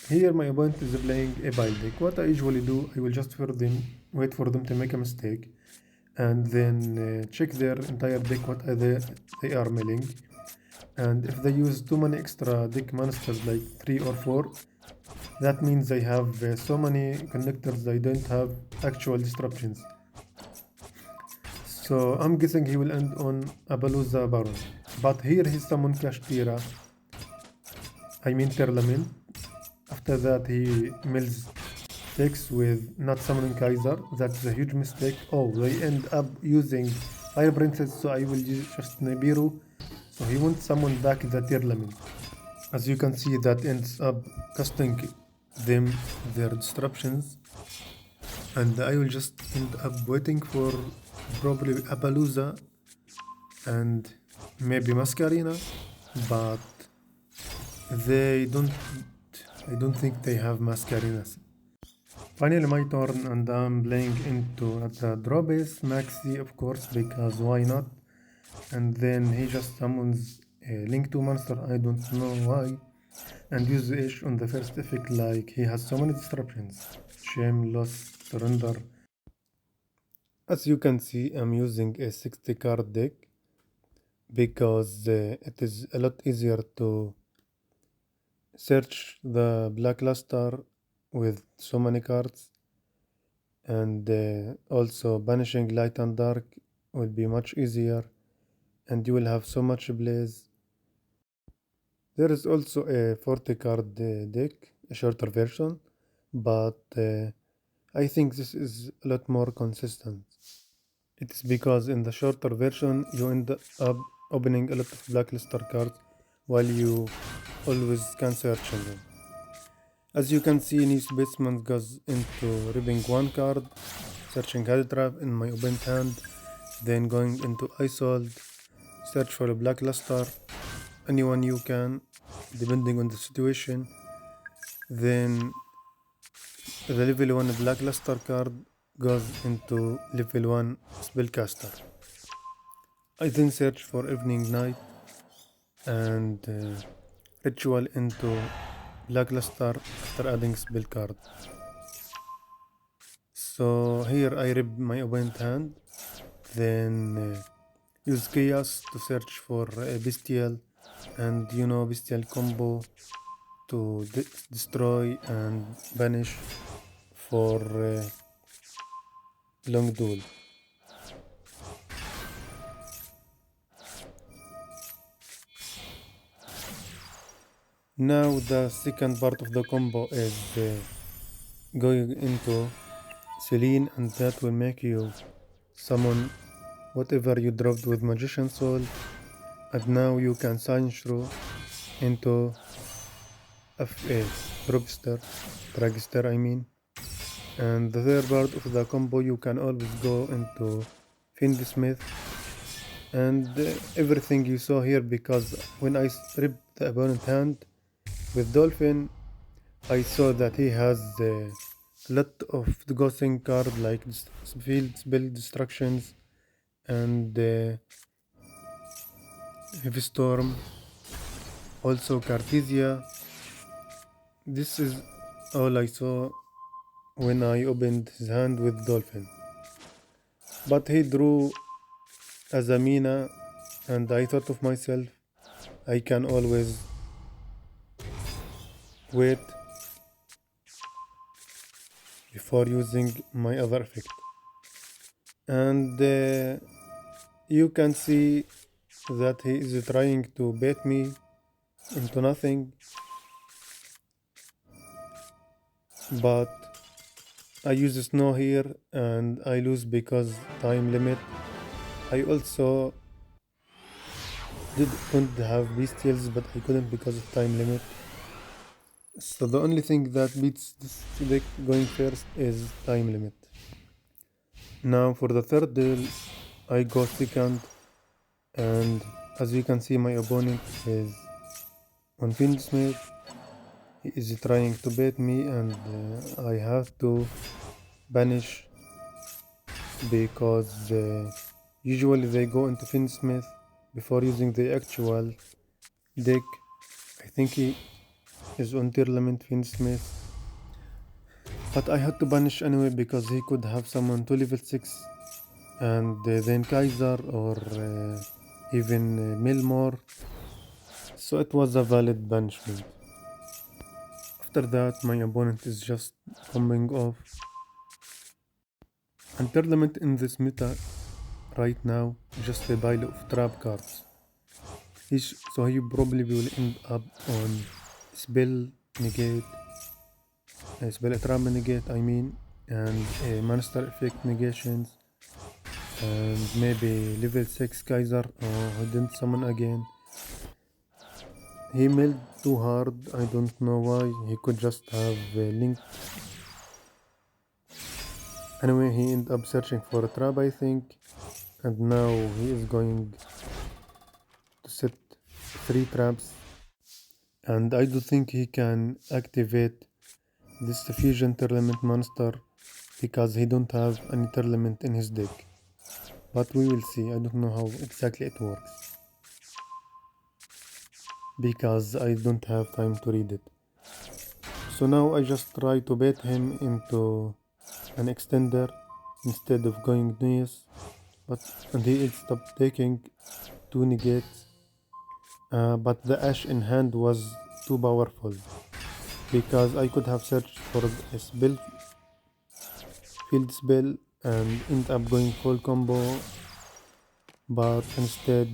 Here my opponent is playing a pile deck. What I usually do, I will just wait for them to make a mistake, and then check their entire deck what are they are milling. And if they use too many extra deck monsters like 3 or 4, that means they have so many connectors they don't have actual disruptions. So I'm guessing he will end on Appaloosa Baron. But here he summoned Kashtira, I mean Terlament. After that he mills decks with not summoning Kaiser. That's a huge mistake. Oh, they end up using Fire Princess, so I will use just Nibiru. So he won't summon back the Terlament. As you can see, that ends up costing them their disruptions. And I will just end up waiting for probably Appaloosa and maybe Masquerina, but they don't. I don't think they have Masquerinas. Finally, my turn, and I'm playing into the draw base Maxi, of course, because why not? And then he just summons a Link 2 monster, I don't know why, and uses Ish on the first effect. Like he has so many disruptions: Shame, Loss, Surrender. As you can see, I'm using a 60 card deck because it is a lot easier to search the blackluster with so many cards, and also banishing light and dark will be much easier, and you will have so much plays. There is also a 40 card deck, a shorter version, but I think this is a lot more consistent. It is because in the shorter version you end up opening a lot of blacklister cards while you always can search them. As you can see, Nice Basement goes into ripping one card, searching Handtrap in my open hand, then going into Isolde, search for a blackluster, anyone you can, depending on the situation. Then the level 1 blackluster card goes into level 1 spellcaster. I then search for Evening Night and ritual into blackluster after adding spell card. So here I rip my opponent hand, then use chaos to search for a bestial, and bestial combo to destroy and banish for long duel. Now the second part of the combo is going into Celine, and that will make you summon whatever you dropped with Magician Soul, and now you can sign through into FA, Probster, Dragster I mean. And the third part of the combo, you can always go into Fiendsmith and everything you saw here, because when I ripped the opponent hand with Dolphin, I saw that he has a lot of the ghosting card like field spell destructions and Heavy Storm, also Cartesia. This is all I saw when I opened his hand with Dolphin. But he drew as a Mina, and I thought of myself, I can always wait before using my other effect. And you can see that he is trying to bait me into nothing, but I use snow here and I lose because time limit. I also couldn't have bestials, but I couldn't because of time limit. So the only thing that beats this deck going first is time limit. Now for the third duel, I go second, and as you can see, my opponent is on Fiendsmith. He is trying to bait me, and I have to banish because usually they go into Fiendsmith before using the actual deck. I think he is on tournament Fiend Smith. But I had to banish anyway because he could have summoned to level 6 and then Kaiser or even Milmore. So it was a valid banishment. After that, my opponent is just coming off. And tournament in this meta right now, just a pile of trap cards. So he probably will end up on spell negate, spell trap negate, I mean, and monster effect negations, and maybe level 6 Kaiser. Oh, he didn't summon again. He milled too hard, I don't know why. He could just have linked. Anyway, he ended up searching for a trap, I think, and now he is going to set 3 traps, and I do think he can activate this fusion tournament monster because he don't have any tournament in his deck. But we will see. I don't know how exactly it works because I don't have time to read it. So now I just try to bait him into an extender instead of going Neus, and he ends up taking 2 negates. But the Ash in hand was too powerful because I could have searched for a spell, field spell, and end up going full combo, but instead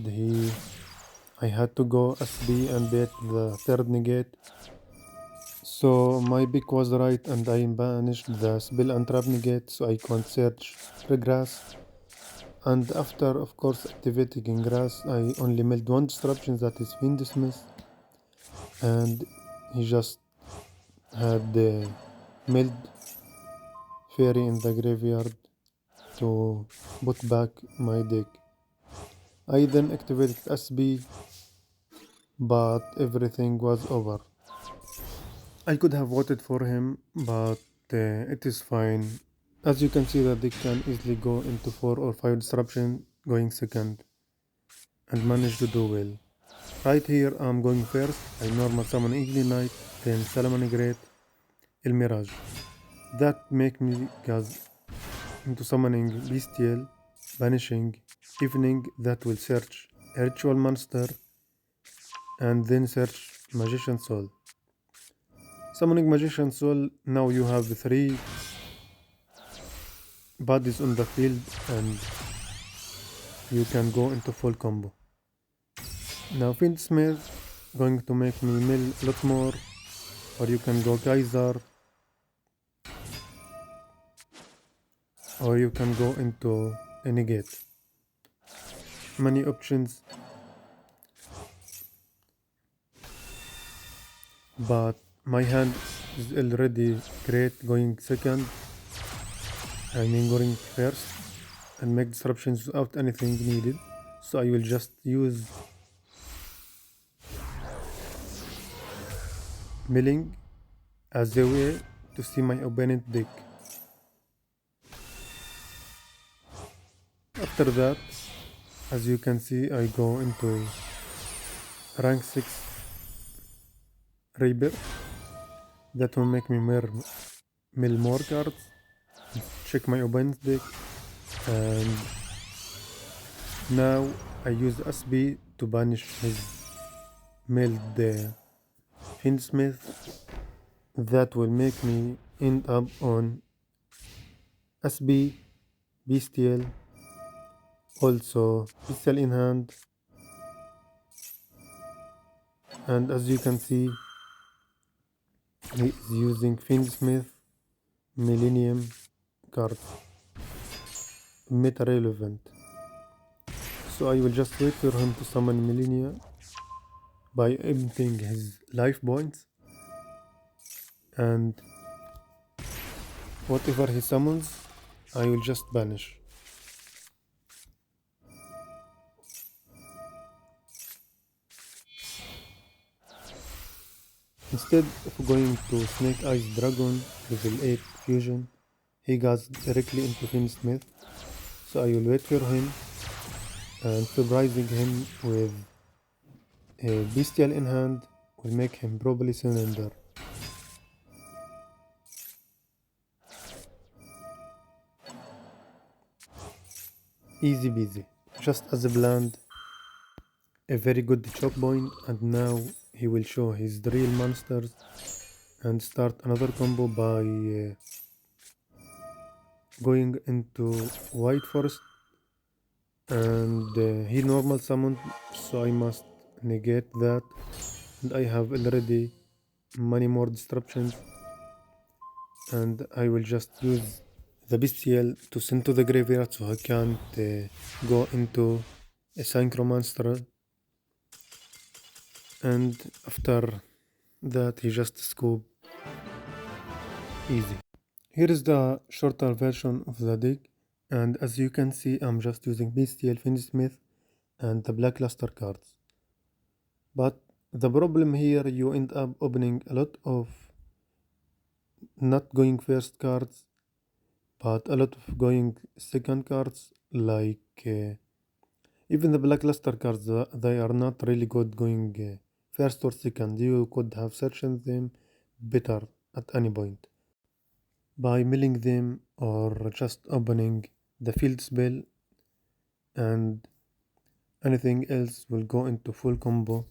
I had to go SB and bait the third negate. So my pick was right and I banished the spell and trap negate so I can't search regress. And after of course activating ingress, I only milled one disruption, that is Fiend Smith, and he just had the milled fairy in the graveyard to put back my deck. I then activated SB, but everything was over. I could have voted for him, but it is fine. As you can see, the deck can easily go into 4 or 5 disruption going second and manage to do well. Right here I'm going first. I normal summon Eagle Knight, then Salomon Great, El Mirage. That make me gas into summoning Bestial, banishing Evening, that will search a Ritual Monster, and then search Magician Soul. Summoning Magician Soul, now you have 3 bodies on the field and you can go into full combo. Now Fiend Smith going to make me mill a lot more, or you can go Kaiser, or you can go into a negate. Many options, but my hand is already great going second, I mean going first, and make disruptions without anything needed. So I will just use milling as a way to see my opponent deck. After that, as you can see, I go into rank 6 Rebirth. That will make me mill more cards, check my opponent's deck, and now I use SB to banish his milled Fiend Smith. That will make me end up on SB, Bestial, also Bestial in hand, and as you can see, he is using Fiend Smith Millennium card, meta relevant. So I will just wait for him to summon Millennia by emptying his life points, and whatever he summons, I will just banish. Instead of going to Snake Eyes Dragon level 8 fusion, he goes directly into Fiend Smith, so I will wait for him and surprising him with a Bestial in hand will make him probably cylinder. Easy peasy, just as planned. A very good choke point, and now he will show his real monsters and start another combo by going into White Forest, and he normal summoned, so I must negate that, and I have already many more disruptions, and I will just use the bestial to send to the graveyard so I can't go into a synchro monster, and after that he just scoop easy. Here is the shorter version of the deck, and as you can see I'm just using bestial Fiendsmith and the blackluster cards. But the problem here, you end up opening a lot of not going first cards, but a lot of going second cards, like even the blackluster cards, they are not really good going first or second. You could have searched them better at any point by milling them or just opening the field spell, and anything else will go into full combo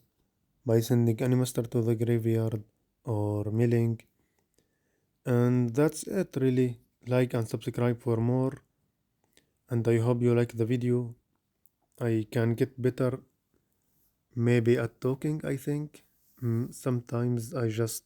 by sending any master to the graveyard or milling. And that's it really. Like and subscribe for more, and I hope you like the video. I can get better maybe at talking, I think. Sometimes I just